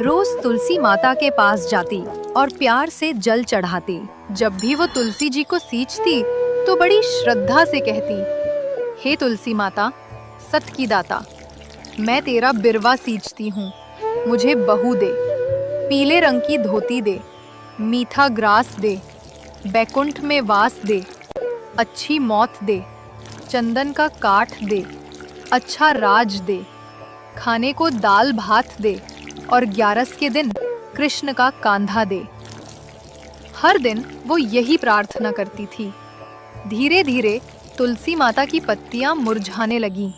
रोज तुलसी माता के पास जाती और प्यार से जल चढ़ाती। जब भी वो तुलसी जी को सींचती तो बड़ी श्रद्धा से कहती, हे तुलसी माता, सत की दाता, मैं तेरा बिरवा सींचती हूँ, मुझे बहू दे, पीले रंग की धोती दे, मीठा ग्रास दे, बैकुंठ में वास दे, अच्छी मौत दे, चंदन का काठ दे, अच्छा राज दे, खाने को दाल भात दे और 11 के दिन कृष्ण का कांधा दे। हर दिन वो यही प्रार्थना करती थी। धीरे धीरे तुलसी माता की पत्तियां मुरझाने लगीं।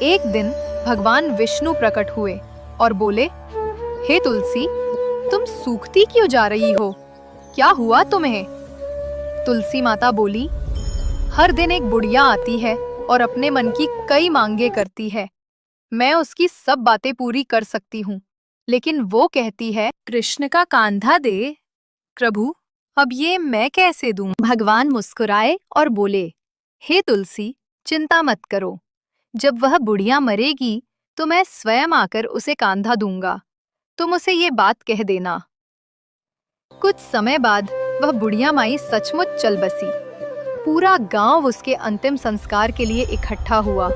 एक दिन भगवान विष्णु प्रकट हुए और बोले, हे तुलसी, तुम सूखती क्यों जा रही हो? क्या हुआ तुम्हें? तुलसी माता बोली, हर दिन एक बुढ़िया आती है और अपने मन की कई मांगे करती है। मैं उसकी सब बातें पूरी कर सकती हूँ, लेकिन वो कहती है, कृष्ण का कांधा दे। प्रभु, अब ये मैं कैसे दूं? भगवान मुस्कुराए और बोले, हे तुलसी, चिंता मत करो। जब वह बुढ़िया मरेगी तो मैं स्वयं आकर उसे कांधा दूंगा। तुम उसे ये बात कह देना। कुछ समय बाद वह बुढ़िया माई सचमुच चल बसी। पूरा गांव उसके अंतिम संस्कार के लिए इकट्ठा हुआ।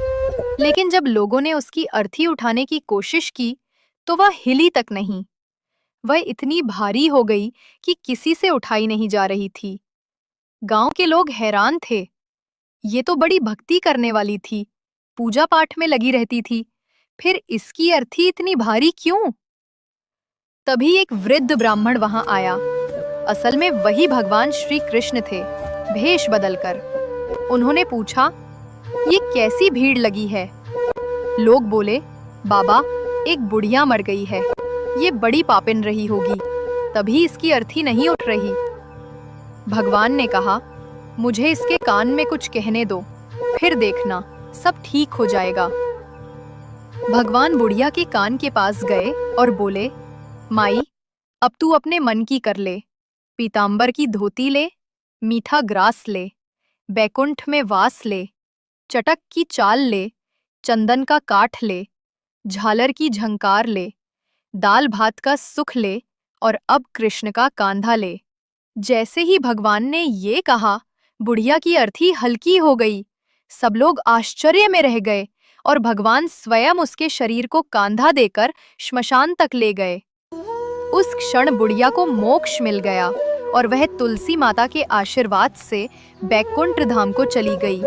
लेकिन जब लोगों ने उसकी अर्थी उठाने की कोशिश की तो वह हिली तक नहीं। वह इतनी भारी हो गई कि किसी से उठाई नहीं जा रही थी। गांव के लोग हैरान थे। ये तो बड़ी भक्ति करने वाली थी, पूजा पाठ में लगी रहती थी, फिर इसकी अर्थी इतनी भारी क्यों? तभी एक वृद्ध ब्राह्मण वहां आया। असल में वही भगवान श्री कृष्ण थे, भेष बदलकर। उन्होंने पूछा, ये कैसी भीड़ लगी है? लोग बोले, बाबा, एक बुढ़िया मर गई है, ये बड़ी पापिन रही होगी, तभी इसकी अर्थी नहीं उठ रही। भगवान ने कहा, मुझे इसके कान में कुछ कहने दो, फिर देखना सब ठीक हो जाएगा। भगवान बुढ़िया के कान के पास गए और बोले, माई, अब तू अपने मन की कर ले। पीतांबर की धोती ले, मीठा ग्रास ले, बैकुंठ में वास ले, चटक की चाल ले, चंदन का काठ ले, झालर की झंकार ले, दाल भात का सुख ले और अब कृष्ण का कांधा ले। जैसे ही भगवान ने ये कहा, बुढ़िया की अर्थी हल्की हो गई। सब लोग आश्चर्य में रह गए और भगवान स्वयं उसके शरीर को कांधा देकर श्मशान तक ले गए। उस क्षण बुढ़िया को मोक्ष मिल गया और वह तुलसी माता के आशीर्वाद से बैकुंठ धाम को चली गई।